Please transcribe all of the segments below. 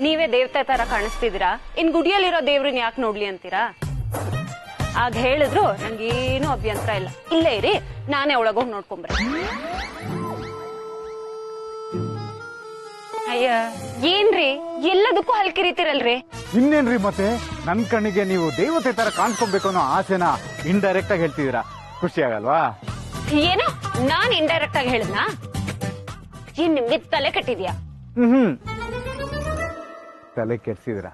ನೀವೇ ದೇವತೆ ತರ ಕಾಣಿಸ್ತಿದ್ದೀರಾ, ಇನ್ ಗುಡಿಯಲ್ಲಿರೋ ದೇವ್ರನ್ನ ಯಾಕೆ ನೋಡ್ಲಿ ಅಂತೀರಾ? ಆಗ ಹೇಳಿದ್ರು ನಂಗೇನು ಅಭ್ಯಂತರ ಇಲ್ಲ, ಇಲ್ಲೇ ಇರಿ, ನಾನೇ ಒಳಗೋಗಿ ನೋಡ್ಕೊಂಬ್ರೆ. ಅಯ್ಯ ಏನ್ರಿ ಎಲ್ಲದಕ್ಕೂ ಹಲ್ಕಿರಿತೀರಲ್ರಿ? ಇನ್ನೇನ್ರಿ ಮತ್ತೆ ನನ್ ಕಣ್ಣಿಗೆ ನೀವು ದೇವತೆ ತರ ಕಾಣಿಸ್ಕೊಬೇಕು ಅನ್ನೋ ಆಸೆನ ಇಂಡೈರೆಕ್ಟ್ ಆಗಿ ಹೇಳ್ತಿದ್ದೀರಾ, ಖುಷಿ ಆಗಲ್ವಾ? ಏನೋ ನಾನ್ ಇಂಡೈರೆಕ್ಟ್ ಆಗಿ ಹೇಳಿದ್ನಾ? ಏನ್ ನಿಮ್ಗೆ ತಲೆ ಕೆಟ್ಟಿದ್ಯಾ? ತಲೆ ಕೆಡ್ಸಿದ್ರ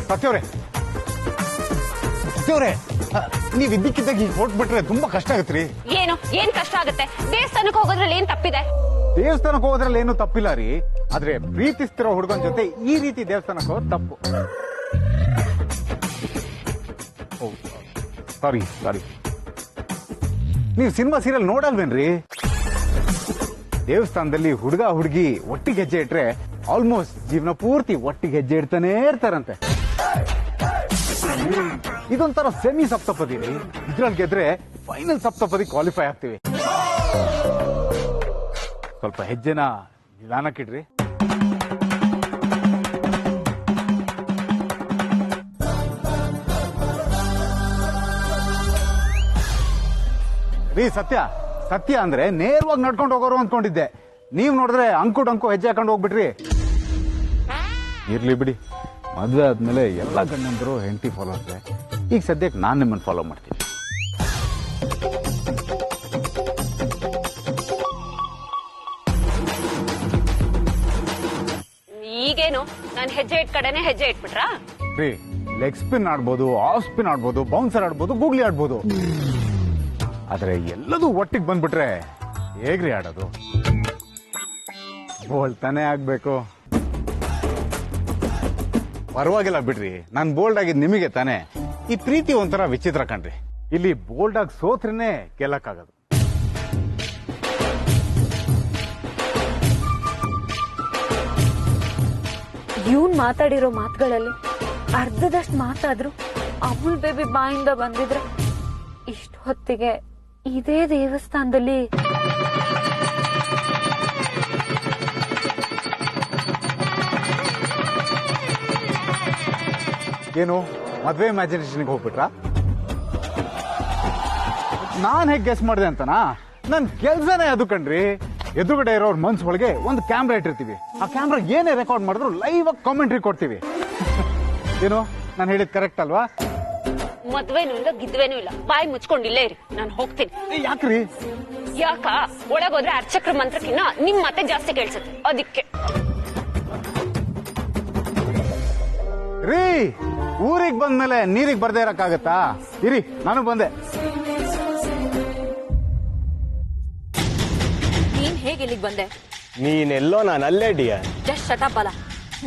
ಸತ್ಯವ್ರೆ, ಸತ್ಯವ್ರೆ, ನೀವ್ ಇದ್ದಕ್ಕಿದ್ದಾಗ ಈಗ ಹೊರಟ್ಬಿಟ್ರೆ ತುಂಬಾ ಕಷ್ಟ ಆಗತ್ರಿ. ಏನ್ ಕಷ್ಟ ಆಗುತ್ತೆ? ದೇವಸ್ಥಾನಕ್ಕೆ ಹೋಗೋದ್ರಲ್ಲಿ ಏನ್ ತಪ್ಪಿದೆ? ದೇವಸ್ಥಾನಕ್ಕೆ ಹೋಗೋದ್ರಲ್ಲಿ ಏನು ತಪ್ಪಿಲ್ಲ ರೀ, ಆದ್ರೆ ಪ್ರೀತಿಸ್ತಿರೋ ಹುಡುಗನ ಜೊತೆ ಈ ರೀತಿ ದೇವಸ್ಥಾನಕ್ಕೆ ಹೋಗೋದು ತಪ್ಪು. ಸಾರಿ, ನೀವು ಸಿನಿಮಾ ಸೀರಿಯಲ್ ನೋಡಲ್ವೇನ್ರಿ? ದೇವಸ್ಥಾನದಲ್ಲಿ ಹುಡುಗ ಹುಡುಗಿ ಒಟ್ಟಿಗೆ ಹೆಜ್ಜೆ ಇಟ್ರೆ ಆಲ್ಮೋಸ್ಟ್ ಜೀವನ ಪೂರ್ತಿ ಒಟ್ಟಿಗೆ ಹೆಜ್ಜೆ ಇಡ್ತಾನೆ ಇರ್ತಾರಂತೆ. ಇದೊಂಥರ ಸೆಮಿ ಸಪ್ತಪದಿ ರೀ, ಇದ್ರಲ್ಲಿ ಗೆದ್ರೆ ಫೈನಲ್ ಸಪ್ತಪದಿ ಕ್ವಾಲಿಫೈ ಆಗ್ತೀವಿ. ಸ್ವಲ್ಪ ಹೆಜ್ಜೆನ ನಿಧಾನಕ್ಕಿಡ್ರಿ. ರೀ ಸತ್ಯ ಅಂದ್ರೆ ನೇರವಾಗಿ ನಡ್ಕೊಂಡು ಹೋಗೋರು ಅಂದ್ಕೊಂಡಿದ್ದೆ, ನೀವ್ ನೋಡಿದ್ರೆ ಅಂಕು ಹೆಜ್ಜೆ ಹಾಕೊಂಡು ಹೋಗ್ಬಿಟ್ರಿ. ಇರ್ಲಿ ಬಿಡಿ, ಮದ್ವೆ ಆದ್ಮೇಲೆ ಎಲ್ಲ ಗಂಡಂದ್ರು ಹೆಂಡತಿ ಫಾಲೋ ಆಗ್ತದೆ. ಈಗ ಸದ್ಯಕ್ಕೆ ನಾನ್ ನಿಮ್ಮನ್ನು ಫಾಲೋ ಮಾಡ್ತೀನಿ. ಈಗೇನು ನಾನು ಹೆಜ್ಜೆ ಇಟ್ ಕಡೆನೆ ಹೆಜ್ಜೆ ಇಟ್ಬಿಟ್ರಾ? ರೀ, ಲೆಗ್ ಸ್ಪಿನ್ ಆಡ್ಬೋದು, ಆಫ್ ಸ್ಪಿನ್ ಆಡ್ಬೋದು, ಬೌನ್ಸರ್ ಆಡ್ಬೋದು, ಗೂಗ್ಲಿ ಆಡ್ಬೋದು, ಆದ್ರೆ ಎಲ್ಲದೂ ಒಟ್ಟಿಗೆ ಬಂದ್ಬಿಟ್ರೆ ಹೇಗ್ರಿ ಆಡೋದು? ಬೋಲ್ಡ್ ತಾನೇ ಆಗ್ಬೇಕು. ಪರವಾಗಿಲ್ಲ ಬಿಡ್ರಿ, ನಾನ್ ಬೋಲ್ಡ್ ಆಗಿದ್ ನಿಮಗೆ ತಾನೆ. ಈ ಪ್ರೀತಿ ಒಂಥರ ವಿಚಿತ್ರ ಕಣ್ರಿ, ಇಲ್ಲಿ ಬೋಲ್ಡ್ ಆಗಿ ಸೋತ್ರೇನೆ ಗೆಲ್ಲಕ್ಕಾಗದು. ಇವ್ನ್ ಮಾತಾಡಿರೋ ಮಾತುಗಳಲ್ಲಿ ಅರ್ಧದಷ್ಟು ಮಾತಾದ್ರು ಅಮೂಲ್ ಬೇಬಿ ಬಾಯಿಂದ ಬಂದಿದ್ರೆ ಇಷ್ಟು ಹೊತ್ತಿಗೆ ಇದೇ ದೇವಸ್ಥಾನದಲ್ಲಿ ಏನು ಮದ್ವೆ ಇಮ್ಯಾಜಿನೇಷನ್ಗೆ ಹೋಗ್ಬಿಟ್ರಾ? ನಾನ್ ಹೇಗೆ ಗೆಸ್ ಮಾಡಿದೆ ಅಂತನಾ? ನನ್ ಕೆಲ್ಸನೇ ಅದು ಕಣ್ರಿ. ಎದುರುಗಡೆ ಇರೋರ್ ಮನ್ಸ್ ಒಳಗೆ ಒಂದು ಕ್ಯಾಮ್ರಾ ಇಟ್ಟಿರ್ತೀವಿ, ಆ ಕ್ಯಾಮ್ರಾ ಏನೇ ರೆಕಾರ್ಡ್ ಮಾಡಿದ್ರು ಲೈವ್ ಆಗಿ ಕಾಮೆಂಟ್ರಿ ಕೊಡ್ತೀವಿ. ಏನು ನಾನು ಹೇಳಿದ್ ಕರೆಕ್ಟ್ ಅಲ್ವಾ? ಮದ್ವೆನೂ ಇಲ್ಲ ಗಿದ್ವೇನೂ ಇಲ್ಲ, ಬಾಯಿ ಮುಚ್ಕೊಂಡಿಲ್ಲೇ ಇರಿ, ನಾನು ಹೋಗ್ತೀನಿ. ಯಾಕ್ರಿ? ಯಾಕ ಒಳಗೋದ್ರೆ ಅರ್ಚಕ್ರ ಮಂತ್ರಕ್ಕಿನ್ನ ನಿಮ್ ಮತ್ತೆ ಜಾಸ್ತಿ ಕೇಳಿಸುತ್ತೆ, ಅದಕ್ಕೆ. ರೀ, ಊರಿಗೆ ಬಂದ್ಮೇಲೆ ನೀರಿಗೆ ಬರ್ದೇ ಇರಕ್ಕಾಗತ್ತಾ? ಇರಿ, ನಾನು ಬಂದೆ. ನೀನ್ ಹೇಗೆ ಇಲ್ಲಿಗೆ ಬಂದೆ? ನೀನೆಲ್ಲೋ ನಾನು ಅಲ್ಲೇ ಡಿಯರ್. ಜಸ್ಟ್ ಶಟಪ್ ಅಲ್ಲ,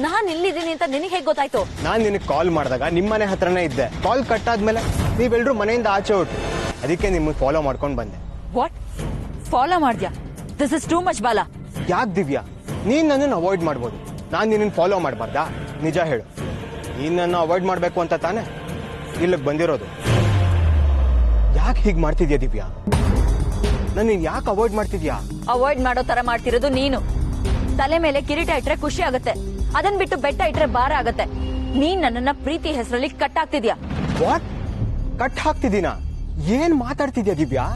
ನಾನ್ ಇಲ್ಲಿದ್ದೀನಿ ಅಂತ ನಿನಗೆ ಹೇಗೆ ಗೊತ್ತಾಯ್ತು? ನಾನ್ ನಿನಗೆ ಕಾಲ್ ಮಾಡಿದಾಗ ನಿಮ್ ಮನೆ ಹತ್ರನೇ ಇದ್ದೆ. ಕಾಲ್ ಕಟ್ ಆದ್ಮೇಲೆ ನೀವೆಲ್ರೂ ಮನೆಯಿಂದ ಆಚೆ ಹೊಟ್ರು, ಅದಕ್ಕೆ ನಿಮ್ಮನ್ನ ಫಾಲೋ ಮಾಡ್ಕೊಂಡು ಬಂದೆ. ವಾಟ್? ಫಾಲೋ ಮಾಡ್ದ್ಯಾ? ದಿಸ್ ಇಸ್ ಟೂ ಮಚ್ ಬಾಲ. ಯಾಕೆ ದಿವ್ಯಾ, ನೀನ್ ನನ್ನನ್ನು ಅವಾಯ್ಡ್ ಮಾಡ್ಬೋದು, ನಾನ್ ನಿನ್ನ ಫಾಲೋ ಮಾಡಬಾರ್ದಾ? ನಿಜ ಹೇಳು, ನೀನ್ ನನ್ನ ಅವಾಯ್ಡ್ ಮಾಡ್ಬೇಕು ಅಂತ ತಾನೆ ಇಲ್ಲಿಗೆ ಬಂದಿರೋದು? ಯಾಕೆ ಹೀಗ್ ಮಾಡ್ತಿದ್ಯಾ ದಿವ್ಯಾ? ನನ್ನ ಯಾಕೆ ಅವಾಯ್ಡ್ ಮಾಡ್ತಿದ್ಯಾ? ಅವಾಯ್ಡ್ ಮಾಡೋ ತರ ಮಾಡ್ತಿರೋದು ನೀನು. ತಲೆ ಮೇಲೆ ಕಿರೀಟ ಇಟ್ರೆ ಖುಷಿ ಆಗುತ್ತೆ, ಅದನ್ ಬಿಟ್ಟು ಬೆಟ್ಟ ಇಟ್ರೆ ಭಾರ ಆಗತ್ತೆ. ನೀನ್ ನನ್ನನ್ನ ಪ್ರೀತಿ ಹೆಸರಲ್ಲಿ ಕಟ್ ಹಾಕ್ತಿದ್ಯಾ. ವಾಟ್? ಕಟ್ ಹಾಕ್ತಿದ್ದೀನಾ? ಏನ್ ಮಾತಾಡ್ತಿದ್ಯಾ ದಿವ್ಯಾ?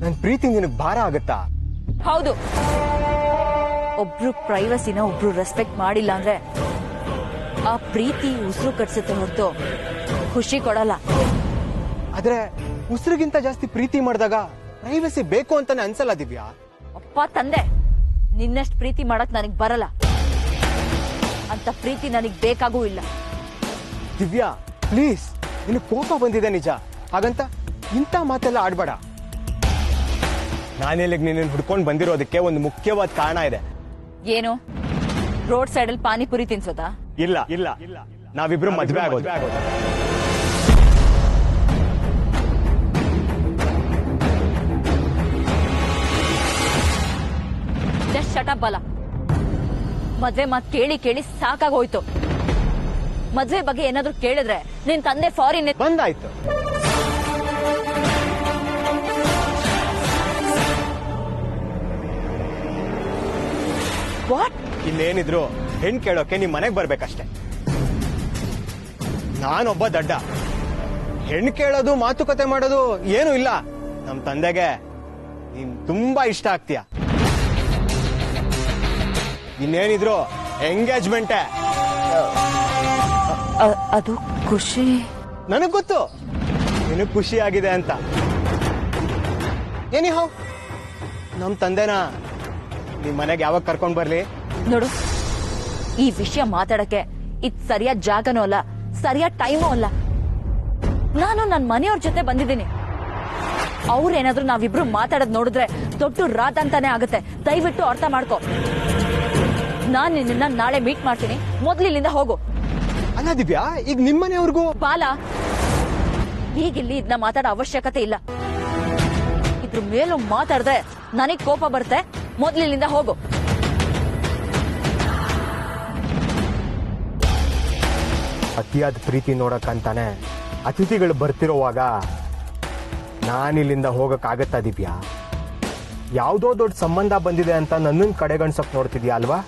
ನನ್ ಪ್ರೀತಿ ನಿನಗ್ ಭಾರ ಆಗತ್ತಾ? ಹೌದು. ಒಬ್ರು ಪ್ರೈವಸಿನ ಒಬ್ರು ರೆಸ್ಪೆಕ್ಟ್ ಮಾಡಿಲ್ಲ ಅಂದ್ರೆ ಆ ಪ್ರೀತಿ ಉಸಿರು ಕಟ್ಸುತ್ತೆ ಹೊರತು ಖುಷಿ ಕೊಡಲ್ಲ. ಆದ್ರೆ ಉಸಿರಿಗಿಂತ ಜಾಸ್ತಿ ಪ್ರೀತಿ ಮಾಡಿದಾಗ ಪ್ರೈವಸಿ ಬೇಕು ಅಂತಾನೆ ಅನ್ಸಲ್ಲ ದಿವ್ಯಾ? ಅಪ್ಪ ತಂದೆ, ನಿನ್ನಷ್ಟು ಪ್ರೀತಿ ಮಾಡಕ್ ನನಗ್ ಬರಲ್ಲ, ಅಂತ ಪ್ರೀತಿ ನನಗ್ ಬೇಕಾಗೂ ಇಲ್ಲ. ದಿವ್ಯಾ ಪ್ಲೀಸ್, ನಿನಗೆ ಕೋಪ ಬಂದಿದೆ ನಿಜ, ಹಾಗಂತ ಇಂಥ ಮಾತೆಲ್ಲ ಆಡ್ಬೇಡ. ನಾನೆಲ್ಲಿಗೆ ನಿನ್ನ ಹುಡ್ಕೊಂಡು ಬಂದಿರೋದಕ್ಕೆ ಒಂದು ಮುಖ್ಯವಾದ ಕಾರಣ ಇದೆ. ಏನು? ರೋಡ್ ಸೈಡ್ ಅಲ್ಲಿ ಪಾನಿಪುರಿ ತಿನ್ಸೋದಾ? ಇಲ್ಲ ಇಲ್ಲ, ನಾವಿಬ್ರು ಮದ್ವೆ ಆಗೋದು. ಜಸ್ಟ್ ಶಟಪ್ ಬಲ. ಮದ್ವೆ ಮಾತ್ ಕೇಳಿ ಕೇಳಿ ಸಾಕಾಗೋಯ್ತು. ಮದ್ವೆ ಬಗ್ಗೆ ಏನಾದ್ರು ಕೇಳಿದ್ರೆ ನಿನ್ ತಂದೆ ಫಾರಿನ್ ಬಂದಾಯ್ತು. ವಾಟ್? ಇನ್ನೇನಿದ್ರು ಹೆಣ್ ಕೇಳೋಕೆ ನಿಮ್ ಮನೆಗ್ ಬರ್ಬೇಕಷ್ಟೆ. ನಾನೊಬ್ಬ ದಡ್ಡ, ಹೆಣ್ ಕೇಳೋದು ಮಾತುಕತೆ ಮಾಡೋದು ಏನು ಇಲ್ಲ. ನಮ್ ತಂದೆಗೆ ನೀನ್ ತುಂಬಾ ಇಷ್ಟ ಆಗ್ತೀಯ. ಇನ್ನೇನಿದ್ರು ಎಂಗೇಜ್ಮೆಂಟೇ. ಅದು ಖುಷಿ. ನನಗ್ ಗೊತ್ತು ನಿನಗ್ ಖುಷಿ ಆಗಿದೆ ಅಂತ. ಏನಿಹೋ ನಮ್ ತಂದೆನ ನಿಮ್ ಮನೆಗೆ ಯಾವಾಗ ಕರ್ಕೊಂಡ್ ಬರ್ಲಿ? ನೋಡು, ಈ ವಿಷಯ ಮಾತಾಡಕ್ಕೆ ಇದ್ ಸರಿಯಾದ ಜಾಗನೂ ಅಲ್ಲ, ಸರಿಯಾದ ಟೈಮೂ ಅಲ್ಲ. ನಾನು ನನ್ನ ಮನೆಯವ್ರ ಜೊತೆ ಬಂದಿದ್ದೀನಿ. ಅವ್ರೇನಾದ್ರೂ ನಾವಿಬ್ರು ಮಾತಾಡೋದ್ ನೋಡಿದ್ರೆ ದೊಡ್ಡ ರಾತ್ ಅಂತಾನೆ ಆಗುತ್ತೆ. ದಯವಿಟ್ಟು ಅರ್ಥ ಮಾಡ್ಕೊ. ನಾನ್ ನಿನ್ನ ನಾಳೆ ಮೀಟ್ ಮಾಡ್ತೀನಿ. ಮೊದ್ಲು ಇಲ್ಲಿಂದ ಹೋಗು. ಅಲ್ಲ ದಿವ್ಯಾ, ಈಗ ನಿಮ್ಮನೆಯವ್ರಿಗೂ ಬಾಲ, ಈಗಿಲ್ಲಿ ಇದನ್ನ ಮಾತಾಡೋ ಅವಶ್ಯಕತೆ ಇಲ್ಲ. ಇದ್ರ ಮೇಲೂ ಮಾತಾಡಿದ್ರೆ ನನಗ್ ಕೋಪ ಬರುತ್ತೆ. ಮೊದ್ಲು ಇಲ್ಲಿಂದ ಹೋಗು. ಅತಿಯಾದ ಪ್ರೀತಿ ನೋಡಕ್ಕಂತಾನೆ ಅತಿಥಿಗಳು ಬರ್ತಿರೋವಾಗ ನಾನಿಲ್ಲಿಂದ ಹೋಗಕ್ಕಾಗತ್ತಾ ದಿವ್ಯಾ? ಯಾವುದೋ ದೊಡ್ಡ ಸಂಬಂಧ ಬಂದಿದೆ ಅಂತ ನನ್ನನ್ನು ಕಡೆಗಣಿಸಕ್ ನೋಡ್ತಿದ್ಯಾ ಅಲ್ವಾ?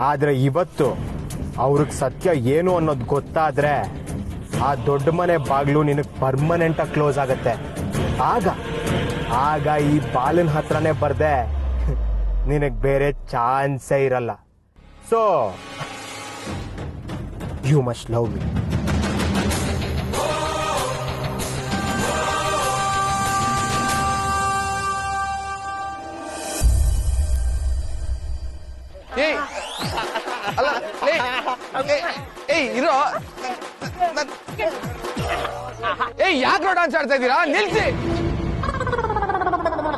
ಆದ್ರೆ ಇವತ್ತು ಅವ್ರಿಗೆ ಸತ್ಯ ಏನು ಅನ್ನೋದು ಗೊತ್ತಾದ್ರೆ ಆ ದೊಡ್ಡ ಮನೆ ಬಾಗ್ಲು ನಿನಗ್ ಪರ್ಮನೆಂಟ್ ಆಗಿ ಕ್ಲೋಸ್ ಆಗತ್ತೆ. ಆಗ ಈ ಬಾಲನ್ ಹತ್ರನೇ ಬರ್ದೆ ನಿನಗ್ ಬೇರೆ ಚಾನ್ಸೇ ಇರಲ್ಲ. So you must love me. ಅಲ್ಲ ಇರೋ ಯಾಕೆ ಡಾನ್ಸ್ ಆಡ್ತಾ ಇದ್ದೀರಾ? ನಿಲ್ಸಿ.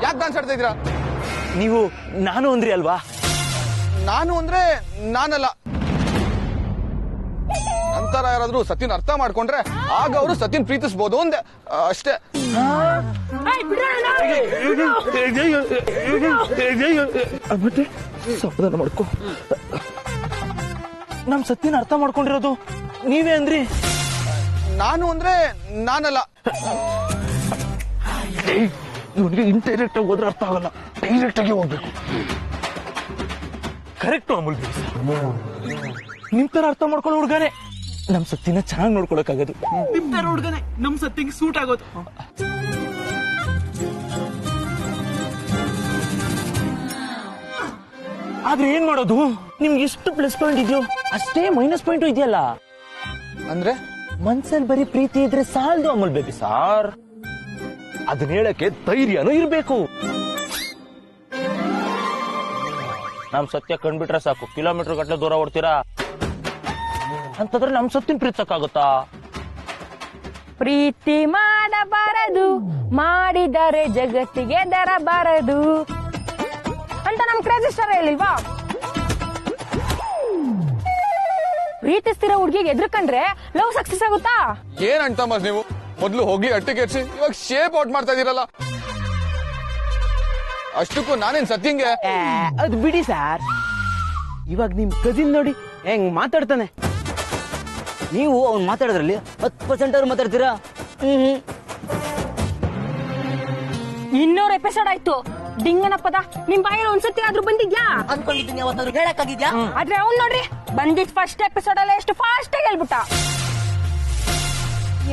ಯಾಕೆ ಡಾನ್ಸ್ ಆಡ್ತಾ ಇದ್ದೀರಾ? ನೀವು ನಾನು ಅಂದ್ರಿ ಅಲ್ವಾ? ನಾನು ಅಂದ್ರೆ ನಾನಲ್ಲ. ನಂತರ ಯಾರಾದ್ರೂ ಸತ್ಯನ್ ಅರ್ಥ ಮಾಡ್ಕೊಂಡ್ರೆ ಆಗ ಅವರು ಸತ್ಯನ್ ಪ್ರೀತಿಸಬಹುದು ಅಂದೆ ಅಷ್ಟೇ. ಮತ್ತೆ ಸಮಾಧಾನ ಮಾಡ್ಕೊ. ನಮ್ ಸತ್ಯನ ಅರ್ಥ ಮಾಡ್ಕೊಂಡಿರೋದು ನೀವೇ ಅಂದ್ರಿ. ನಾನು ಅಂದ್ರೆ ನಾನಲ್ಲ. ಇವನಿಗೆ ಇಂಡೈರೆಕ್ಟ್ ಆಗಿ ಹೋದ್ರೆ ಅರ್ಥ ಆಗಲ್ಲ, ಡೈರೆಕ್ಟ್ ಆಗಿ ಹೋಗ್ಬೇಕು. ಕರೆಕ್ಟ್ ಅಮೂಲ್. ನಿಮ್ ತರ ಅರ್ಥ ಮಾಡ್ಕೊಳ್ಳೋ ಹುಡ್ಗಾನೆ ನಮ್ ಸತ್ಯನ ಚೆನ್ನಾಗಿ ನೋಡ್ಕೊಳಕ್ಕಾಗೋದು. ನಿಮ್ ತರ ಹುಡ್ಗನೆ ನಮ್ ಸತ್ತಿಗೆ ಸೂಟ್ ಆಗೋದು. ಆದ್ರೆ ಏನ್ ಮಾಡೋದು? ನಿಮ್ಗೆ ಎಷ್ಟು ಪ್ಲಸ್ ಪಾಯಿಂಟ್ ಇದೆಯೋ ಅಷ್ಟೇ ಮೈನಸ್ ಪಾಯಿಂಟ್ ಇದೆಯಲ್ಲ. ಅಂದ್ರೆ ಮನ್ಸಲ್ಲಿ ಬರೀ ಪ್ರೀತಿ ಇದ್ರೆ ಸಾಲದು ಅಮೂಲ್ ಬೇಬಿ ಸಾರ್. ಅದನ್ನ ಹೇಳಕ್ಕೆ ಧೈರ್ಯನೂ ಇರ್ಬೇಕು. ನಮ್ ಸತ್ಯ ಕಂಡ್ಬಿಟ್ರೆ ಸಾಕು, ಕಿಲೋಮೀಟರ್ ಗಟ್ಟಲೆ ದೂರ ಓಡ್ತೀರಾ. ಅಂತಂದ್ರೆ ನಮ್ ಸತ್ಯನ ಪ್ರೀತಿಸಕ್ಕಾಗುತ್ತಾ? ಪ್ರೀತಿ ಮಾಡಬಾರದು, ಮಾಡಿದರೆ ಜಗತ್ತಿಗೆ ದರಬಾರದು ಅಂತ ನಮ್ ಕ್ರೇಜಿ ಸ್ಟಾರ್ ಹೇಳಿಲ್ವಾ? ಪ್ರೀತಿಸ್ತಿರೋ ಹುಡ್ಗಿಗೆ ಎದ್ರಕಂಡ್ರೆ ಲವ್ ಸಕ್ಸಸ್ ಆಗುತ್ತಾ? ಏನ್ ಅಣ್ತಮ್ಮ ನೀವು? ಮೊದ್ಲು ಹೋಗಿ ಅಟ್ಟಿಗೆರ್ಸಿ ಇವಾಗ ಶೇಪ್ ಔಟ್ ಮಾಡ್ತಾ ಇದೀರಲ್ಲ. ಅಷ್ಟಕ್ಕೂ ನಾನೇನ್ ಸತ್ಯಂಗೆ ಅದು ಬಿಡಿ ಸರ್. ಇವಾಗ ನಿಮ್ ಕಸಿನ್ ನೋಡಿ ಹೆಂಗ್ ಮಾತಾಡ್ತಾನೆ. ನೀವು ಅವ್ನು ಮಾತಾಡೋದ್ರಲ್ಲಿ 10% ಅವ್ರು ಮಾತಾಡ್ತೀರಾ? 200 ಎಪಿಸೋಡ್ ಆಯ್ತು. ಡಿಂಗನ ಪದ ನಿಮ್ ಬಾಯಲ್ಲಿ ಒಂದ್ಸತಿ ಆದ್ರೂ ಬಂದಿದ್ಯಾ? ಅನ್ಕೊಂಡಿದ್ದೀನಿ, ಅವತ್ತಾದ್ರು ಹೇಳಕ್ಕಾಗಿದ್ಯಾ? ಆದ್ರೆ ಅವ್ನ್ ನೋಡ್ರಿ ಬಂದಿದ್ ಫಸ್ಟ್ ಎಪಿಸೋಡ್ ಅಲ್ಲೇ ಎಷ್ಟು ಫಾಸ್ಟ್ ಆಗಿ ಹೇಳ್ಬಿಟ್ಟ.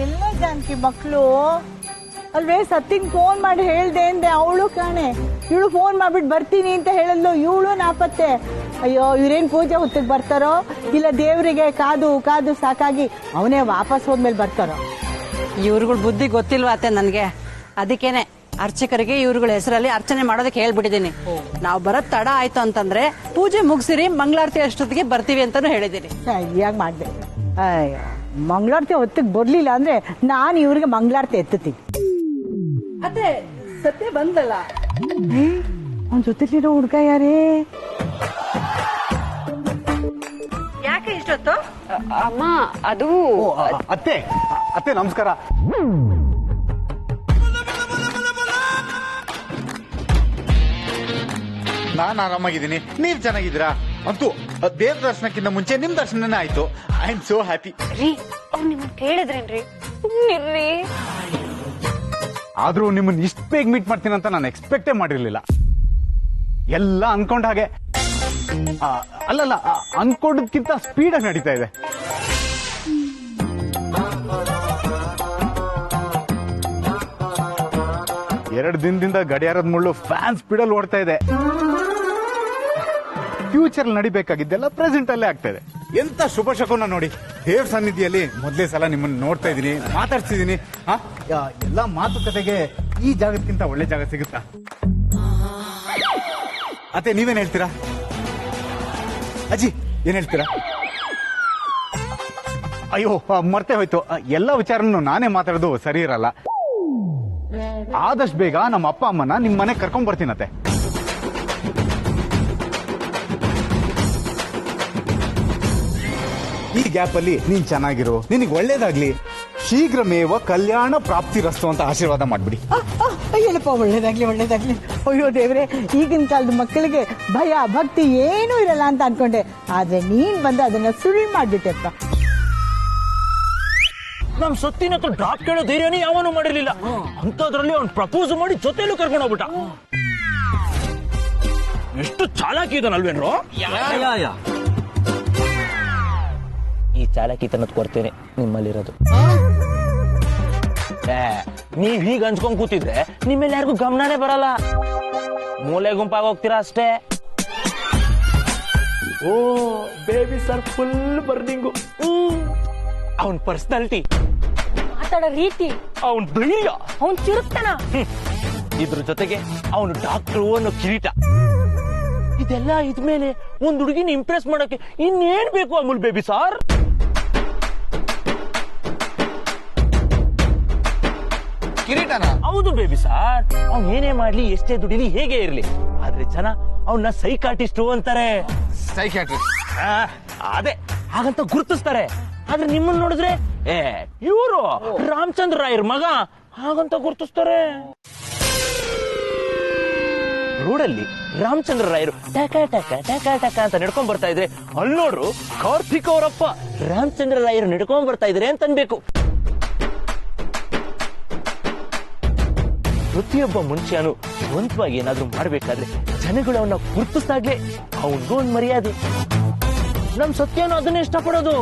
ಎಲ್ಲ ಜಾನಕಿ ಮಕ್ಕಳು ಅಲ್ವೇ ಸತ್ತಿಂಗ್ ಫೋನ್ ಮಾಡಿ ಹೇಳ್ದೆ ಅಂದೆ. ಅವಳು ಕಾಣೆ, ಇವಳು ಫೋನ್ ಮಾಡ್ಬಿಟ್ಟು ಬರ್ತೀನಿ ಅಂತ ಹೇಳಲ್ಲು, ಇವಳು ನಾಪತ್ತೆ. ಅಯ್ಯೋ, ಇವ್ರೇನ್ ಪೂಜೆ ಹೊತ್ತಿಗೆ ಬರ್ತಾರೋ ಇಲ್ಲ ದೇವರಿಗೆ ಕಾದು ಕಾದು ಸಾಕಾಗಿ ಅವನೇ ವಾಪಸ್ ಹೋದ್ಮೇಲೆ ಬರ್ತಾರೋ? ಇವ್ರುಗಳ ಬುದ್ಧಿ ಗೊತ್ತಿಲ್ವಾ ಅತ್ತೆ ನನ್ಗೆ. ಅದಕ್ಕೇನೆ ಅರ್ಚಕರಿಗೆ ಇವ್ರುಗಳ ಹೆಸರಲ್ಲಿ ಅರ್ಚನೆ ಮಾಡೋದಕ್ಕೆ ಹೇಳ್ಬಿಟ್ಟಿದ್ದೀನಿ. ನಾವು ಬರೋದ್ ತಡ ಆಯ್ತು ಅಂತಂದ್ರೆ ಪೂಜೆ ಮುಗಿಸಿರಿ, ಮಂಗಳಾರತಿ ಅಷ್ಟೊತ್ತಿಗೆ ಬರ್ತೀವಿ ಅಂತಾನು ಹೇಳಿದ್ದೀನಿ. ಸರಿಯಾಗಿ ಮಾಡ್ದೆ. ಅಯ್ಯೋ, ಮಂಗಳಾರತಿ ಹೊತ್ತಿಗೆ ಬರ್ಲಿಲ್ಲ ಅಂದ್ರೆ ನಾನು ಇವ್ರಿಗೆ ಮಂಗಳಾರತಿ ಎತ್ತುತ್ತೀನಿ. ಅತ್ತೆ ಸತ್ಯ ಬಂದಲ್ಲ. ಅವನ್ ಜೊತೆಲಿರೋ ಹುಡ್ಗ ಯಾರೇ? ಯಾಕೆ ಇಷ್ಟೊತ್ತು? ಅಮ್ಮ ಅದು ಅತ್ತೆ ಅತ್ತೆ ನಮಸ್ಕಾರ. ನಾನ್ ಆರಾಮಾಗಿದ್ದೀನಿ, ನೀವ್ ಚೆನ್ನಾಗಿದ್ದೀರಾ? ಅಂತೂ ದೇವ್ರ ದರ್ಶನಕ್ಕಿಂತ ಮುಂಚೆ ನಿಮ್ ದರ್ಶನನೇ ಆಯ್ತು. I am so happy. ರೀ ಅವ್ರು ನಿಮ್ಮನ್ನ ಕೇಳಿದ್ರೇನ್ರಿ? ಸುಮ್ಮನಿರ್ರಿ. ಆದ್ರೂ ನಿಮ್ಮನ್ನ ಇಷ್ಟ ಬೇಗ ಮೀಟ್ ಮಾಡ್ತೀನಿ ಅಂತ ನಾನು ಎಕ್ಸ್ಪೆಕ್ಟೇ ಮಾಡಿರ್ಲಿಲ್ಲ. ಎಲ್ಲ ಅನ್ಕೊಂಡ ಹಾಗೆ ಅಲ್ಲಲ್ಲ ಅನ್ಕೊಂಡಕ್ಕಿಂತ ಸ್ಪೀಡಾಗಿ ನಡೀತಾ ಇದೆ. ಎರಡು ದಿನದಿಂದ ಗಡಿಯಾರದ ಮುಳ್ಳು ಫ್ಯಾನ್ ಸ್ಪೀಡಲ್ಲಿ ಓಡ್ತಾ ಇದೆ. ಫ್ಯೂಚರ್ ನಡಿಬೇಕಾಗಿದ್ದೆಲ್ಲ ಪ್ರೆಸೆಂಟ್ ಅಲ್ಲೇ ಆಗ್ತಾ ಇದೆ. ಎಂತ ಶುಭ ಶಕುನ ನೋಡಿ. ದೇವ್ರ ಸನ್ನಿಧಿಯಲ್ಲಿ ಮೊದಲೇ ಸಲ ನಿಮ್ಮನ್ನ ನೋಡ್ತಾ ಇದ್ದೀನಿ, ಮಾತಾಡ್ತಿದ್ದೀನಿ. ಎಲ್ಲ ಮಾತುಕತೆಗೆ ಈ ಜಾಗಕ್ಕಿಂತ ಒಳ್ಳೆ ಜಾಗ ಸಿಗುತ್ತಾ? ಅತ್ತೆ ನೀವೇನ್ ಹೇಳ್ತೀರಾ? ಅಜ್ಜಿ ಏನ್ ಹೇಳ್ತೀರಾ? ಅಯ್ಯೋ ಮರ್ತೆ ಹೋಯ್ತು. ಎಲ್ಲ ವಿಚಾರನು ನಾನೇ ಮಾತಾಡೋದು ಸರಿ ಇರಲ್ಲ. ಆದಷ್ಟು ಬೇಗ ನಮ್ಮ ಅಪ್ಪ ಅಮ್ಮನ ನಿಮ್ ಮನೆಗೆ ಕರ್ಕೊಂಡ್ ಬರ್ತೀನತ್ತೆ. ಈ ಗ್ಯಾಪ್ ಅಲ್ಲಿ ನೀನ್ ಚೆನ್ನಾಗಿರು, ನಿನಗೆ ಒಳ್ಳೇದಾಗ್ಲಿ, ಶೀಘ್ರಮೇವ ಕಲ್ಯಾಣ ಪ್ರಾಪ್ತಿ ರಸ್ತು ಅಂತ ಆಶೀರ್ವಾದ ಮಾಡ್ಬಿಡಿ. ಅಯ್ಯಲ್ಲಪ್ಪ, ಒಳ್ಳೇದಾಗ್ಲಿ. ಅಯ್ಯೋ ದೇವ್ರೆ, ಈಗಿನ ಕಾಲದ ಮಕ್ಕಳಿಗೆ ಭಯ ಭಕ್ತಿ ಏನೂ ಇರಲ್ಲ ಅಂತ ಅನ್ಕೊಂಡೆ. ಆದ್ರೆ ನೀನ್ ಬಂದು ಅದನ್ನ ಸುಳ್ಳು ಮಾಡ್ಬಿಟ್ಟೆಪ್ಪ. ನಮ್ ಸೊತ್ತಿನ ಹತ್ರ ಡ್ರಾಪ್ ಕೇಳೋ ಧೈರ್ಯನೇ ಯಾವನು ಮಾಡಿರ್ಲಿಲ್ಲ. ಅಂತದ್ರಲ್ಲಿ ಅವ್ನು ಪ್ರಪೋಸ್ ಮಾಡಿ ಜೊತೆಲೂ ಕರ್ಕೊಂಡು ಹೋಗ್ಬಿಟ್ಟ. ಎಷ್ಟು ಚಾಲಾಕಿ ಇದನಲ್ವೇನ್ರೋ? ಈ ಚಾಲಾಕಿತನದ ಕೊಡ್ತೇನೆ ನಿಮ್ಮಲ್ಲಿರೋದು. ನೀವ್ ಹೀಗ ಹಂಚ್ಕೊಂಡ್ ಕೂತಿದ್ರೆ ನಿಮ್ಮೇಲೆ ಯಾರಿಗೂ ಗಮನನೇ ಬರಲ್ಲ. ಮೂಲೆ ಗುಂಪಾಗಿ ಹೋಗ್ತೀರಾ ಅಷ್ಟೇ. Oh baby sir full burning. ಅವನ್ ಪರ್ಸನಾಲಿಟಿ, ಮಾತಾಡೋ ರೀತಿ, ಅವನ್ ಧೈರ್ಯ, ಅವನ್ ಚಿರುಕ್ತನ, ಇದ್ರ ಜೊತೆಗೆ ಅವನು ಡಾಕ್ಟರ್ ಅನ್ನೋ ಕಿರೀಟ, ಇದೆಲ್ಲ ಇದ್ಮೇಲೆ ಒಂದ್ ಹುಡುಗಿನ ಇಂಪ್ರೆಸ್ ಮಾಡಕ್ಕೆ ಇನ್ನೇನ್ ಬೇಕು ಅಮೂಲ್ ಬೇಬಿ ಸಾರ್? ಕಿರೀಟನ? ಹೌದು ಬೇಬಿ ಸಾರ್. ಅವ್ನ್ ಏನೇ ಮಾಡ್ಲಿ, ಎಷ್ಟೇ ದುಡಿಲಿ, ಹೇಗೆ ಇರ್ಲಿ, ಆದ್ರೆ ಜನ ಅವನ್ನ ಸೈಕಾಟಿಸ್ಟು ಅಂತಾರೆ. ಸೈಕ್ಯಾಟ್ರಿಸ್ಟ್? ಅದೇ ಹಾಗಂತ ಗುರುತಿಸ್ತಾರೆ. ಆದ್ರೆ ನಿಮ್ಮನ್ನ ನೋಡಿದ್ರೆ ಇವರು ರಾಮಚಂದ್ರ ರಾಯರ್ ಮಗ ಹಾಗಂತ ಗುರುತಿಸ್ತಾರೆ. ರೋಡಲ್ಲಿ ರಾಮಚಂದ್ರ ರಾಯರು ಟಕ ಟಕ ಟಕ ಟಕ ಅಂತ ನಡ್ಕೊಂಡ್ ಬರ್ತಾ ಇದ್ರೆ, ಅಲ್ಲಿ ನೋಡ್ರು ಕಾರ್ತಿಕ್ ಅವರಪ್ಪ ರಾಮಚಂದ್ರ ರಾಯರು ನಡ್ಕೊಂಡ್ ಬರ್ತಾ ಇದ್ರೆ ಅಂತ ಅನ್ಬೇಕು. ಪ್ರತಿಯೊಬ್ಬ ಮನುಷ್ಯನು ಸ್ವಂತವಾಗಿ ಏನಾದ್ರೂ ಮಾಡ್ಬೇಕಾದ್ರೆ ಜನಗಳು ಅವನ್ನ ಗುರುತಿಸ್ದಾಗ್ಲೇ ಅವನಿಗೂ ಒಂದ್ ಮರ್ಯಾದೆ. ನಮ್ ಸತ್ಯನು ಅದನ್ನೇ ಇಷ್ಟಪಡೋದು.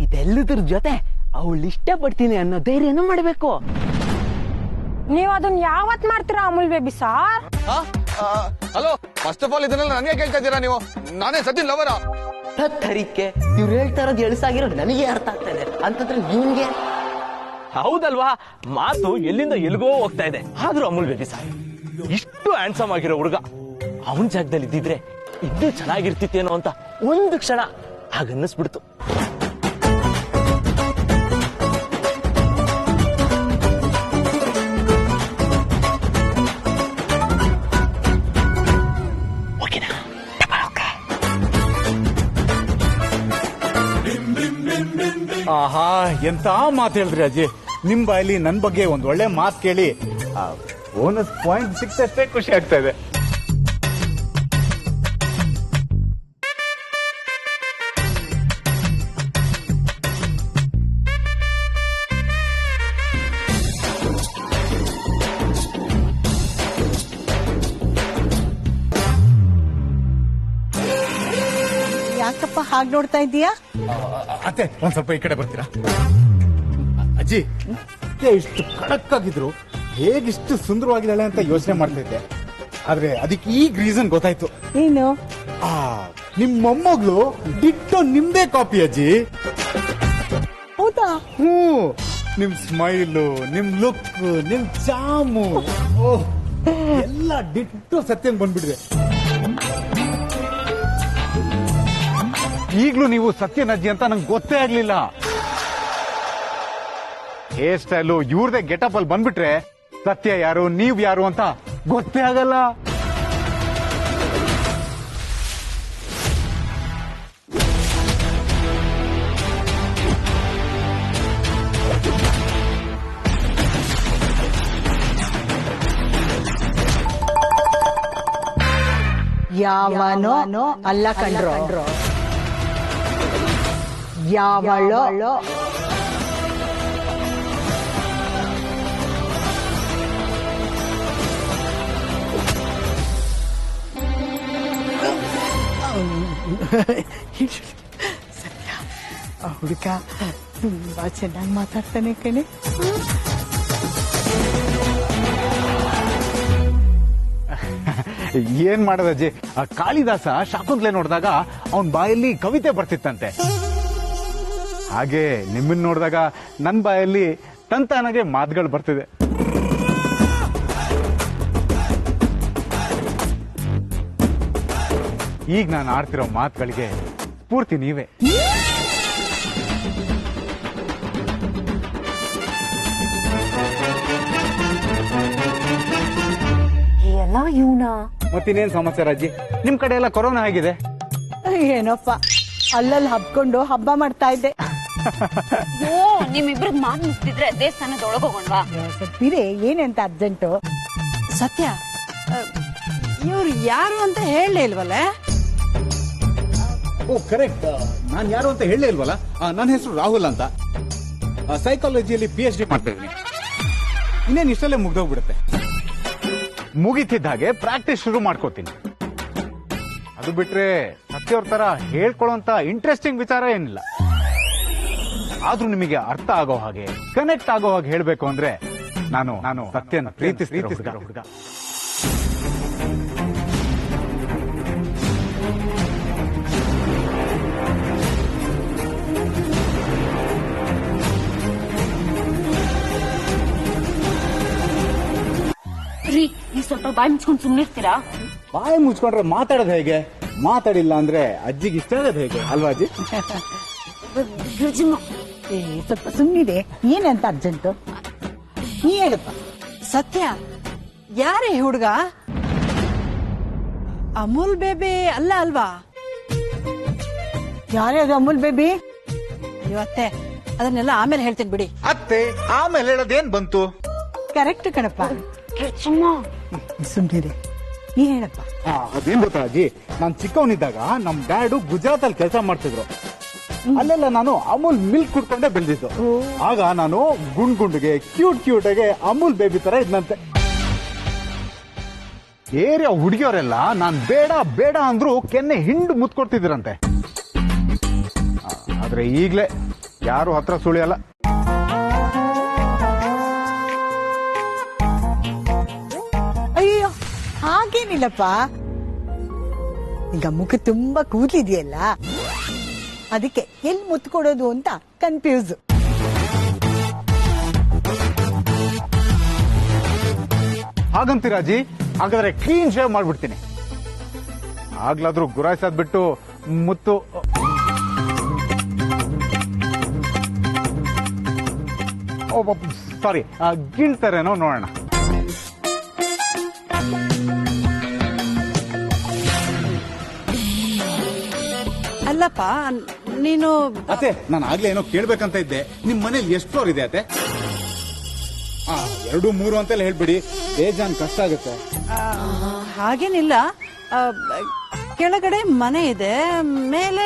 ಇದೆಲ್ಲದ್ರ ಜೊತೆ ಅವಳು ಇಷ್ಟಪಡ್ತೀನಿ ಅನ್ನೋ ಧೈರ್ಯನೂ ಮಾಡ್ಬೇಕು. ನೀವ್ ಅದನ್ನ ಯಾವತ್ ಮಾಡ್ತೀರಾ Amul baby sir? Hello, first of all ಇದನ್ನೆಲ್ಲ ನನಗೆ ಕೇಳ್ತಾ ಇದ್ದೀರಾ ನೀವು? ನಾನೇ ಸಚಿನ್ ಲವರ? ತರಿಕೆ ಇವ್ರು ಹೇಳ್ತಾ ಇರೋದು ಎಳ್ಸಾಗಿರೋದು ನನಗೆ ಅರ್ಥ ಆಗ್ತಾ ಇದೆ ಅಂತಂದ್ರೆ ನಿಮ್ಗೆ ಹೌದಲ್ವಾ? ಮಾತು ಎಲ್ಲಿಂದ ಎಲ್ಗೋ ಹೋಗ್ತಾ ಇದೆ. ಆದ್ರೂ ಅಮೂಲ್ ಬೇಬಿ ಸಾರ್ ಇಷ್ಟು ಹ್ಯಾಂಡ್ಸಮ್ ಆಗಿರೋ ಹುಡುಗ ಅವನ್ ಜಾಗದಲ್ಲಿ ಇದ್ದಿದ್ರೆ ಇನ್ನೂ ಚೆನ್ನಾಗಿರ್ತಿತ್ತೇನೋ ಅಂತ ಒಂದು ಕ್ಷಣ ಹಾಗನ್ನಿಸ್ಬಿಡ್ತು. ಆಹಾ, ಎಂತ ಮಾತು ಹೇಳಿದ್ರಿ ಅಜ್ಜಿ. ನಿಮ್ ಬಾಯಲ್ಲಿ ನನ್ ಬಗ್ಗೆ ಒಂದ್ ಒಳ್ಳೆ ಮಾತು ಕೇಳಿ ಬೋನಸ್ ಪಾಯಿಂಟ್ ಸಿಕ್ತಷ್ಟೇ ಖುಷಿ ಆಗ್ತಾ ಇದೆ. ಯಾಕಪ್ಪ ಹಾಗೆ ನೋಡ್ತಾ ಇದೀಯಾ? ಅತ್ತೆ ಒಂದ್ ಸ್ವಲ್ಪ ಈ ಕಡೆ ಬರ್ತೀರಾ? ಅಜ್ಜಿ, ಅತ್ತೆ ಇಷ್ಟು ಖಡಕ್ ಆಗಿದ್ರು ಹೇಗಿಷ್ಟು ಸುಂದರವಾಗಿದ್ದಾಳೆ ಅಂತ ಯೋಚನೆ ಮಾಡ್ತಾ ಇದ್ದೆ. ಆದ್ರೆ ಅದಕ್ಕೆ ಈಗ ರೀಸನ್ ಗೊತ್ತಾಯ್ತು. ಏನು? ನಿಮ್ ಮೊಮ್ಮಗಳು ಡಿಟ್ಟೋ ನಿಮ್ದೇ ಕಾಪಿ ಅಜ್ಜಿ. ಹೌದಾ? ನಿಮ್ ಸ್ಮೈಲು, ನಿಮ್ ಲುಕ್, ನಿಮ್ ಚಾಮು ಎಲ್ಲ ಡಿಟ್ಟೋ ಸತ್ಯನ್ ಬಂದ್ಬಿಟ್ಟಿದೆ. ಈಗ್ಲೂ ನೀವು ಸತ್ಯನ್ ಅಜ್ಜಿ ಅಂತ ನಂಗೆ ಗೊತ್ತೇ ಆಗ್ಲಿಲ್ಲ. ಹೇರ್ ಸ್ಟೈಲು ಇವ್ರದೇ ಗೆಟಪ್ ಅಲ್ಲಿ ಬಂದ್ಬಿಟ್ರೆ ಸತ್ಯ ಯಾರು ನೀವ್ ಯಾರು ಅಂತ ಗೊತ್ತೇ ಆಗಲ್ಲ. ಯಾವನೋ ಅಲ್ಲ ಕಂಡ್ರೋ, ಯಾವಳೋ ಸತ್ಯ, ಆ ಹುಡುಗ ತುಂಬಾ ಚೆನ್ನಾಗಿ ಮಾತಾಡ್ತಾನೆ ಕಣೆ. ಏನ್ ಮಾಡೋದಜ್ಜಿ, ಆ ಕಾಳಿದಾಸ ಶಾಕುಂತಲೆ ನೋಡಿದಾಗ ಅವನ್ ಬಾಯಲ್ಲಿ ಕವಿತೆ ಬರ್ತಿತ್ತಂತೆ. ಹಾಗೆ ನಿಮ್ಮನ್ನ ನೋಡಿದಾಗ ನನ್ನ ಬಾಯಲ್ಲಿ ತಂತಾನಾಗೆ ಮಾತುಗಳು ಬರ್ತಿದೆ. ಈಗ ನಾನು ಆಡ್ತಿರೋ ಮಾತುಗಳಿಗೆ ಪೂರ್ತಿ ನೀವೇ. ಎಲ್ಲ ಇವನ ಮತ್ತಿನ್ನೇನ್ ಸಮಾಚಾರ ಅಜ್ಜಿ? ನಿಮ್ ಕಡೆ ಎಲ್ಲ ಕೊರೋನಾ ಆಗಿದೆ? ಏನಪ್ಪ, ಅಲ್ಲಲ್ಲಿ ಹಬ್ಕೊಂಡು ಹಬ್ಬ ಮಾಡ್ತಾ ಇದ್ದೆ. ಅಯ್ಯೋ, ನಿಮ್ಮಿಬ್ರಿಗೆ ಮಾತು ಮುಗ್ದಿದ್ರೆ ದೇವಸ್ಥಾನದ ಒಳಗೋಗೋಣವಾ? ಸತ್ತೀರೆ, ಏನಂತ ಅರ್ಜೆಂಟು? ಸತ್ಯ, ಇವ್ರು ಯಾರು ಅಂತ ಹೇಳಲೇ ಇಲ್ವಲ್ಲ? ಓ ಕರೆಕ್ಟ್, ನಾನು ಯಾರು ಅಂತ ಹೇಳಲೇ ಇಲ್ವಲ್ಲ. ನನ್ನ ಹೆಸರು ರಾಹುಲ್ ಅಂತ, ಸೈಕಾಲಜಿಯಲ್ಲಿ PhD ಮಾಡ್ತಾ ಇದ್ದೀನಿ. ಇನ್ನೇನು ಇಷ್ಟಲ್ಲೇ ಮುಗ್ದೋಗ್ಬಿಡುತ್ತೆ. ಮುಗಿತಿದ್ದ ಹಾಗೆ ಪ್ರಾಕ್ಟೀಸ್ ಶುರು ಮಾಡ್ಕೋತೀನಿ. ಅದು ಬಿಟ್ರೆ ಸತ್ಯವ್ರ ತರ ಹೇಳ್ಕೊಳ್ಳೋಂತ ಇಂಟ್ರೆಸ್ಟಿಂಗ್ ವಿಚಾರ ಏನಿಲ್ಲ. ಆದ್ರೂ ನಿಮಗೆ ಅರ್ಥ ಆಗೋ ಹಾಗೆ, ಕನೆಕ್ಟ್ ಆಗೋ ಹಾಗೆ ಹೇಳ್ಬೇಕು ಅಂದ್ರೆ ನಾನು ಸತ್ಯನ ಪ್ರೀತಿಸ್ತಿರೋ ಹುಡುಗ. ರೀ, ನೀವು ಸ್ವಲ್ಪ ಬಾಯಿ ಮುಚ್ಕೊಂಡು ಸುಮ್ಮನಿರ್ತೀರಾ? ಬಾಯಿ ಮುಚ್ಕೊಂಡ್ರೆ ಮಾತಾಡೋದು ಹೇಗೆ? ಮಾತಾಡಿಲ್ಲ ಅಂದ್ರೆ ಅಜ್ಜಿಗೆ ಇಷ್ಟ ಆಗೋದು ಹೇಗೆ ಅಲ್ವಾ ಅಜ್ಜಿ? ಏ, ಸ್ವಲ್ಪ ಸುಮ್ಮನಿದೆ. ಏನಂತ ಅರ್ಜೆಂಟು? ನೀ ಹೇಳಪ್ಪ. ಸತ್ಯ, ಯಾರೇ ಹುಡುಗ? ಅಮೂಲ್ ಬೇಬಿ ಅಲ್ಲ ಅಲ್ವಾ? ಯಾರೇ ಅದು ಅಮೂಲ್ ಬೇಬಿ? ಅಯ್ಯೋ ಅತ್ತೆ, ಅದನ್ನೆಲ್ಲ ಆಮೇಲೆ ಹೇಳ್ತೀನಿ ಬಿಡಿ. ಅತ್ತೆ, ಆಮೇಲೆ ಹೇಳೋದೇನ್ ಬಂತು? ಕರೆಕ್ಟ್ ಕಣಪ್ಪ. ಸುಮ್ಮನಿದೆ, ನೀ ಹೇಳಪ್ಪ. ಅದೇನ್ ಗೊತ್ತಾ ಅಜ್ಜಿ, ನಾನ್ ಚಿಕ್ಕವನಿದ್ದಾಗ ನಮ್ ಡ್ಯಾಡು ಗುಜರಾತ್ ಅಲ್ಲಿ ಕೆಲಸ ಮಾಡ್ತಿದ್ರು. ಅಲ್ಲೆಲ್ಲ ನಾನು ಅಮೂಲ್ ಮಿಲ್ಕ್ ಕುಡ್ಕೊಂಡೆ ಬೆಳೆದಿದ್ದು. ಆಗ ನಾನು ಗುಂಡ್ಗೆ ಕ್ಯೂಟ್ ಆಗಿ ಅಮೂಲ್ ಬೇಬಿ ತರ ಇದ್ನಂತೆ. ಏರಿಯಾ ಹುಡುಗಿಯವರೆಲ್ಲ ನಾನ್ ಬೇಡ ಅಂದ್ರು ಕೆನ್ನೆ ಹಿಂಡು ಮುತ್ಕೊಡ್ತಿದ್ರಂತೆ. ಆದ್ರೆ ಈಗ್ಲೇ ಯಾರು ಹತ್ರ ಸುಳಿಯಲ್ಲ. ಅಯ್ಯೋ, ಹಾಗೇನಿಲ್ಲಪ್ಪ. ಈಗ ಮುಖ ತುಂಬಾ ಕೂದಲಿದೆಯಲ್ಲ, ಅದಕ್ಕೆ ಎಲ್ಲಿ ಮುತ್ತು ಕೊಡೋದು ಅಂತ ಕನ್ಫ್ಯೂಸ್. ಹಾಗಂತೀರಾಜಿ? ಹಾಗಾದ್ರೆ ಕ್ಲೀನ್ ಶೇವ್ ಮಾಡ್ಬಿಡ್ತೀನಿ. ಆಗ್ಲಾದ್ರೂ ಗುರಾಯಿಸೋದ್ ಬಿಟ್ಟು ಮುತ್ತು. ಸಾರಿ, ಗಿಳ್ತಾರೇನೋ ನೋಡೋಣ. ಅಲ್ಲಪ್ಪ, ನೀನು ಅತ್ತೆ, ನಾನು ಆಗ್ಲೇ ಏನೋ ಕೇಳ್ಬೇಕಂತ ಇದ್ದೆ. ನಿಮ್ ಮನೇಲಿ ಎಷ್ಟು ಫ್ಲೋರ್ ಇದೆ ಅತ್ತೆ? 2, 3 ಅಂತೆಲ್ಲ ಹೇಳ್ಬಿಡಿ, ಬೇಜಾನ್ ಕಷ್ಟ ಆಗುತ್ತೆ. ಹಾಗೇನಿಲ್ಲ. ಆ, ಕೆಳಗಡೆ ಮನೆ ಇದೆ, ಮೇಲೆ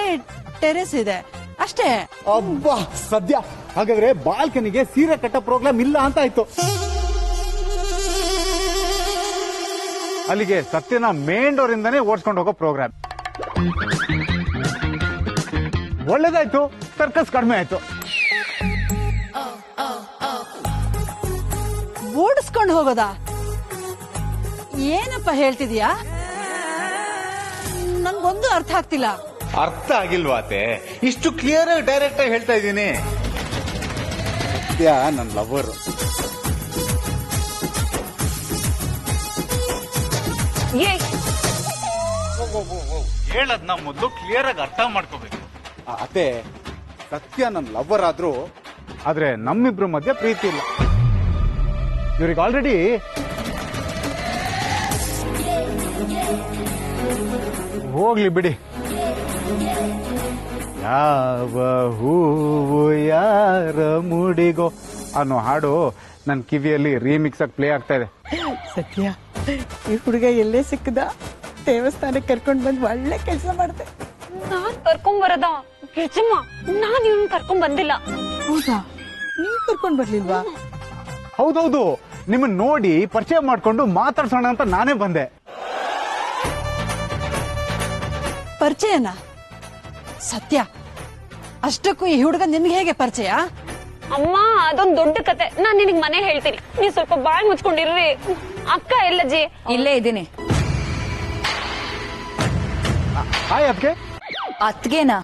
ಟೆರೆಸ್ ಇದೆ, ಅಷ್ಟೇ. ಅಬ್ಬಾ ಸದ್ಯ, ಹಾಗಾದ್ರೆ ಬಾಲ್ಕನಿಗೆ ಸೀರೆ ಕಟ್ಟೋ ಪ್ರೋಗ್ರಾಮ್ ಇಲ್ಲ ಅಂತ ಆಯ್ತು. ಅಲ್ಲಿಗೆ ಸತ್ಯನ ಮೇನ್ ಡೋರ್ ಇಂದಾನೇ ಓಡಿಸ್ಕೊಂಡು ಹೋಗೋ ಪ್ರೋಗ್ರಾಮ್. ಒಳ್ಳೇದಾಯ್ತು, ಸರ್ಕಸ್ ಕಡಿಮೆ ಆಯ್ತು. ಓಡಿಸ್ಕೊಂಡು ಹೋಗೋದಾ? ಏನಪ್ಪ ಹೇಳ್ತಿದ್ಯಾ? ನನ್ಗೊಂದು ಅರ್ಥ ಆಗ್ತಿಲ್ಲ. ಅರ್ಥ ಆಗಿಲ್ವಾ ಅತ್ತೆ? ಇಷ್ಟು ಕ್ಲಿಯರ್ ಆಗಿ ಡೈರೆಕ್ಟ್ ಆಗಿ ಹೇಳ್ತಾ ಇದ್ದೀನಿ. ನನ್ನ ಲವರ್. ಹೇಳದ್ನ ಮೊದಲು ಕ್ಲಿಯರ್ ಆಗಿ ಅರ್ಥ ಮಾಡ್ಕೋಬೇಕು. ಅತ್ತೆ, ಸತ್ಯ ನನ್ನ ಲವರ್ ಆದ್ರೆ ನಮ್ಮಿಬ್ರು ಮಧ್ಯೆ ಪ್ರೀತಿ ಇಲ್ಲ. ಇವ್ರಿಗೆ ಆಲ್ರೆಡಿ ಹೋಗ್ಲಿ ಬಿಡಿ. ಯಾವ ಹೂವು ಯಾರ ಮುಡಿಗೋ ಅನ್ನೋ ಹಾಡು ನನ್ನ ಕಿವಿಯಲ್ಲಿ ರೀಮಿಕ್ಸ್ ಆಗಿ ಪ್ಲೇ ಆಗ್ತಾ ಇದೆ. ಸತ್ಯ, ಈ ಹುಡುಗ ಎಲ್ಲೇ ಸಿಕ್ಕದ? ದೇವಸ್ಥಾನಕ್ಕೆ ಕರ್ಕೊಂಡ್ ಬಂದ್ ಒಳ್ಳೆ ಕೆಲಸ ಮಾಡ್ದೆ. ನಾನ್ ಕರ್ಕೊಂಡ್ ಬರದ ಗಿರ್ಜಮ್ಮ, ನಾನ್ ಇವ್ನ ಕರ್ಕೊಂಡ್ ಬಂದಿಲ್ಲ. ಹೌದಾ? ನೀವ್ ಕರ್ಕೊಂಡ್ ಬರ್ಲಿಲ್ವಾ? ಹೌದೌದು, ನಿಮ್ಮನ್ನ ನೋಡಿ ಪರಿಚಯ ಮಾಡ್ಕೊಂಡು ಮಾತಾಡ್ಸೋಣ ಅಂತ ನಾನೇ ಬಂದೆ. ಪರಿಚಯನಾ? ಸತ್ಯ, ಅಷ್ಟಕ್ಕೂ ಈ ಹುಡುಗ ನಿನ್ಗೆ ಹೇಗೆ ಪರಿಚಯ? ಅಮ್ಮ ಅದೊಂದ್ ದೊಡ್ಡ ಕತೆ, ನಾನ್ ನಿನಗ್ ಮನೆ ಹೇಳ್ತೀನಿ, ನೀವ್ ಸ್ವಲ್ಪ ಬಾಯ್ ಮುಚ್ಕೊಂಡಿರ್ರಿ. ಅಕ್ಕ ಎಲ್ಲಜ್ಜಿ? ಇಲ್ಲೇ ಇದ್ದೀನಿ. ಹಾಯ್ ಅದಕ್ಕೆ ಅತ್ಗೆನಾ?